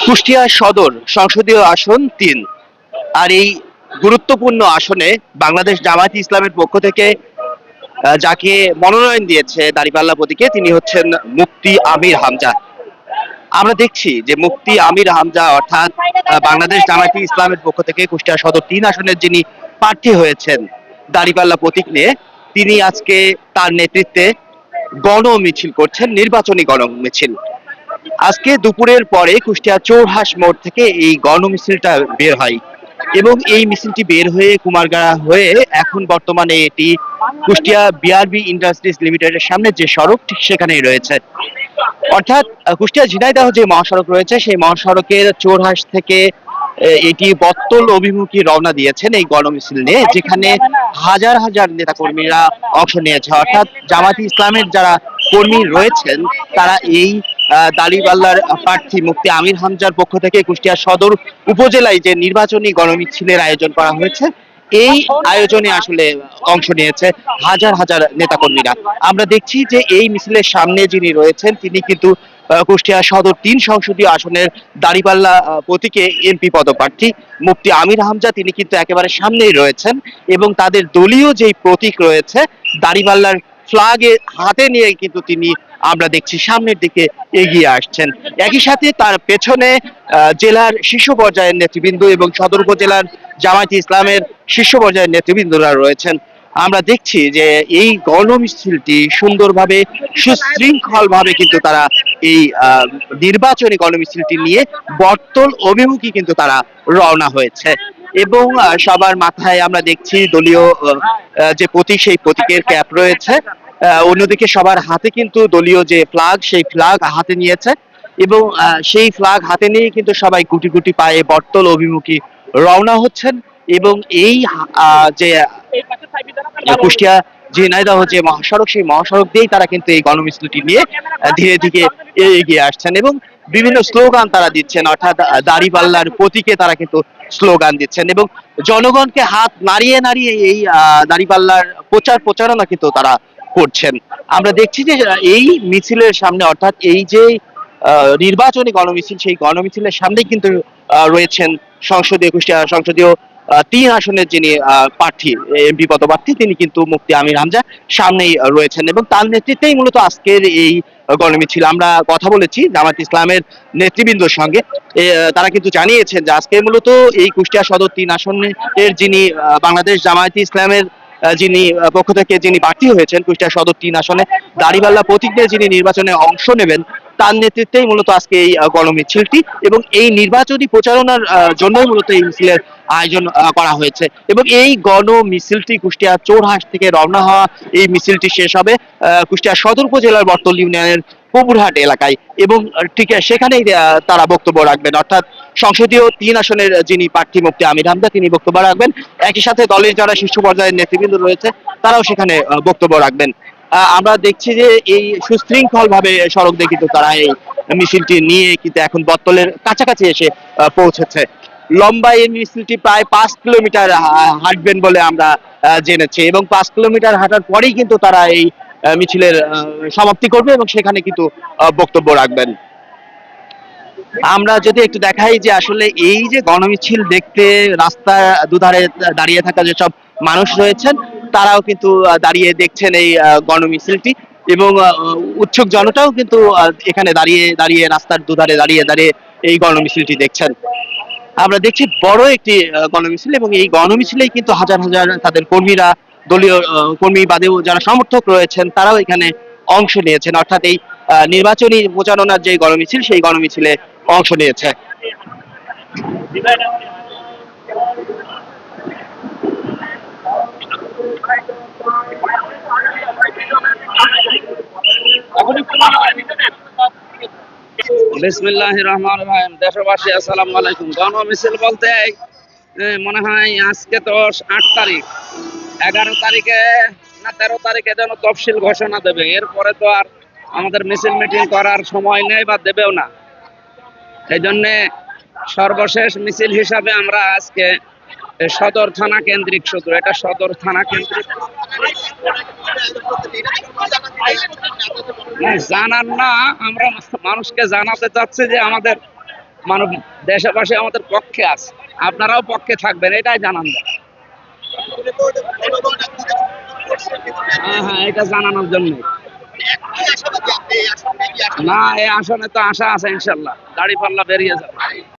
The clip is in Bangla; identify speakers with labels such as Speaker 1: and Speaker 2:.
Speaker 1: কুষ্টিয়া সদর সংসদীয় আসন ৩। আর এই গুরুত্বপূর্ণ আসনে বাংলাদেশ জামায়াতে ইসলামের পক্ষ থেকে যাকে মনোনয়ন দিয়েছে দাঁড়িপাল্লা প্রতীকে, তিনি হচ্ছেন মুফতি আমির হামজা। আমরা দেখছি যে মুফতি আমির হামজা অর্থাৎ বাংলাদেশ জামায়াতে ইসলামের পক্ষ থেকে কুষ্টিয়া সদর ৩ আসনের যিনি প্রার্থী হয়েছেন দাঁড়িপাল্লা প্রতীক নিয়ে, তিনি আজকে তার নেতৃত্বে গণ মিছিল করছেন, নির্বাচনী গণ মিছিল। আজকে দুপুরের পরে কুষ্টিয়া চৌহাস মোড় থেকে এই গণ মিছিলটা বের হয় এবং এই মিছিলটি বের হয়ে কুমারগাড়া হয়ে এখন বর্তমানে এটি কুষ্টিয়া বিআরবি ইন্ডাস্ট্রিজ লিমিটেডের সামনে যে সড়ক, ঠিক সেখানেই রয়েছে। অর্থাৎ কুষ্টিয়া ঝিনাইদহ যে মহাসড়ক রয়েছে সেই মহাসড়কের চৌরাহাট থেকে এটি বত্তল অভিমুখী রওনা দিয়েছেন এই গণমিছিল নিয়ে, যেখানে হাজার হাজার নেতাকর্মীরা অংশ নিয়েছে। অর্থাৎ জামায়াতে ইসলামের যারা কর্মী রয়েছেন তারা এই দাঁড়িপাল্লার প্রার্থী মুফতি আমির হামজার পক্ষ থেকে কুষ্টিয়া সদর উপজেলায় যে নির্বাচনী গণমিছিলের আয়োজন করা হয়েছে, এই আয়োজনে আসলে অংশ নিয়েছে হাজার হাজার নেতাকর্মীরা। আমরা দেখছি যে এই মিছিলের সামনে যিনি রয়েছেন তিনি কিন্তু কুষ্টিয়া সদর ৩ সংসদীয় আসনের দাঁড়িপাল্লা প্রতীকে এমপি পদপ্রার্থী মুফতি আমির হামজা, তিনি কিন্তু একেবারে সামনেই রয়েছেন এবং তাদের দলীয় যেই প্রতীক রয়েছে দাঁড়িপাল্লার ফ্ল্যাগ হাতে নিয়ে কিন্তু তিনি, আমরা দেখছি, সামনের দিকে এগিয়ে আসছেন। একই সাথে তার পেছনে জেলার শীর্ষ পর্যায়ের নেতৃবৃন্দ এবং সদর উপজেলার জামায়াতে ইসলামের শীর্ষ পর্যায়ের নেতৃবৃন্দরা রয়েছেন। আমরা দেখছি যে এই গণমিছিলটি সুন্দরভাবে সুশৃঙ্খল ভাবে কিন্তু তারা এই নির্বাচনী গণমিছিলটি নিয়ে বটতল অভিমুখী কিন্তু তারা রওনা হয়েছে এবং সবার মাথায় আমরা দেখছি দলীয় যে প্রতীক, সেই প্রতীকের ক্যাপ রয়েছে। অন্যদিকে সবার হাতে কিন্তু দলীয় যে ফ্ল্যাগ, সেই ফ্ল্যাগ হাতে নিয়েছে এবং সেই ফ্ল্যাগ হাতে নিয়ে কিন্তু সবাই গুটি গুটি পায়ে বটতল অভিমুখী রওনা হচ্ছেন এবং এই যে কুষ্টিয়া ঝিনাইদহ যে মহাসড়ক, সেই মহাসড়ক দিয়েই তারা কিন্তু এই গণমিছিলটি নিয়ে ধীরে ধীরে এগিয়ে আসছেন এবং বিভিন্ন স্লোগান তারা দিচ্ছেন। অর্থাৎ দাঁড়িপাল্লার প্রতীকে তারা কিন্তু স্লোগান দিচ্ছেন এবং জনগণকে হাত নাড়িয়ে নাড়িয়ে এই দাঁড়িপাল্লার প্রচারণা কিন্তু তারা করছেন। আমরা দেখছি যে এই মিছিলের সামনে, অর্থাৎ এই যে নির্বাচনী গণমিছিল, সেই গণমিছিলের সামনে কিন্তু রয়েছেন কুষ্টিয়া সংসদীয় ৩ আসনের যিনি প্রার্থী, এমপি পদপ্রার্থী, তিনি কিন্তু মুফতি আমির হামজা সামনেই রয়েছেন এবং তার নেতৃত্বেই মূলত আজকের এই গণমিছিল। আমরা কথা বলেছি জামায়াত ইসলামের নেতৃবৃন্দর সঙ্গে, তারা কিন্তু জানিয়েছেন যে আজকে মূলত এই কুষ্টিয়া সদর ৩ আসনের যিনি বাংলাদেশ জামায়াতে ইসলামের যিনি পক্ষ থেকে যিনি প্রার্থী হয়েছেন কুষ্টিয়া সদর ৩ আসনে দাঁড়িপাল্লা প্রতীক নিয়ে যিনি নির্বাচনে অংশ নেবেন, তার নেতৃত্বেই মূলত আজকে এই গণমিছিলটি এবং এই নির্বাচনী প্রচারণার জন্যই মূলত এই মিছিলের আয়োজন করা হয়েছে এবং এই গণমিছিলটি কুষ্টিয়া চৌরাহাট থেকে রওনা হওয়া এই মিছিলটি শেষ হবে কুষ্টিয়া সদর উপজেলার বটতল ইউনিয়নের কপুরহাট এলাকায় এবং ঠিক সেখানেই তারা বক্তব্য রাখবেন। অর্থাৎ সংসদীয় ৩ আসনের যিনি প্রার্থী মুফতি আমির হামজা, তিনি বক্তব্য রাখবেন। একই সাথে দলের যারা শীর্ষ পর্যায়ের নেতৃবৃন্দ রয়েছে তারাও সেখানে বক্তব্য রাখবেন। আমরা দেখছি যে এই সুশৃঙ্খল ভাবে সড়ক দিয়ে কিন্তু তারা এই মিছিলটি নিয়ে কিন্তু এখন বটতলের কাছাকাছি এসে পৌঁছেছে। লম্বা এই মিছিলটি প্রায় ৫ কিলোমিটার হাঁটবেন বলে আমরা জেনেছি এবং ৫ কিলোমিটার হাঁটার পরেই কিন্তু তারা এই মিছিলের সমাপ্তি করবে এবং সেখানে কিন্তু বক্তব্য রাখবেন। আমরা যদি একটু দেখাই যে আসলে এই যে গণমিছিল দেখতে রাস্তার দুধারে দাঁড়িয়ে থাকা যেসব মানুষ রয়েছেন তারাও কিন্তু দাঁড়িয়ে দেখছেন এই গণমিছিলটি এবং উৎসুক জনতাও কিন্তু এখানে দাঁড়িয়ে দাঁড়িয়ে রাস্তার দুধারে দাঁড়িয়ে দাঁড়িয়ে এই গণমিছিলটি দেখছেন। আমরা দেখছি বড় একটি গণমিছিল এবং এই গণমিছিলেই কিন্তু হাজার হাজার তাদের কর্মীরা, দলীয় কর্মী বাদেও যারা সমর্থক রয়েছেন তারাও এখানে অংশ নিয়েছেন। অর্থাৎ এই নির্বাচনী প্রচারণার যে গণমিছিল, সেই গণমিছিলে অংশ নিয়েছে।
Speaker 2: বিসমিল্লাহির রহমানির রহিম। দেশবাসী আসসালামু আলাইকুম। গণমিছিল বলতে মনে হয় আজকে তো ৮ তারিখ, ১১ তারিখে না ১৩ তারিখে যেন তফসিল ঘোষণা দেবে। এরপরে তো আর আমাদের মিছিল মিটিং করার সময় নেই বা দেবেও না। এই জন্যে সর্বশেষ মিছিল হিসাবে আমরা আজকে সদর থানা কেন্দ্রিক, শুধু এটা সদর থানা কেন্দ্রিক জানার না, আমরা মানুষকে জানাতে চাচ্ছি যে আমাদের মানব দেশবাসী আমাদের পক্ষে আছে, আপনারাও পক্ষে থাকবেন, এটাই জানান দেয়। হ্যাঁ হ্যাঁ, এটা জানানোর জন্য। না, এই আসনে তো আশা আছে ইনশাল্লাহ দাড়িপাল্লা বেরিয়ে যাবে।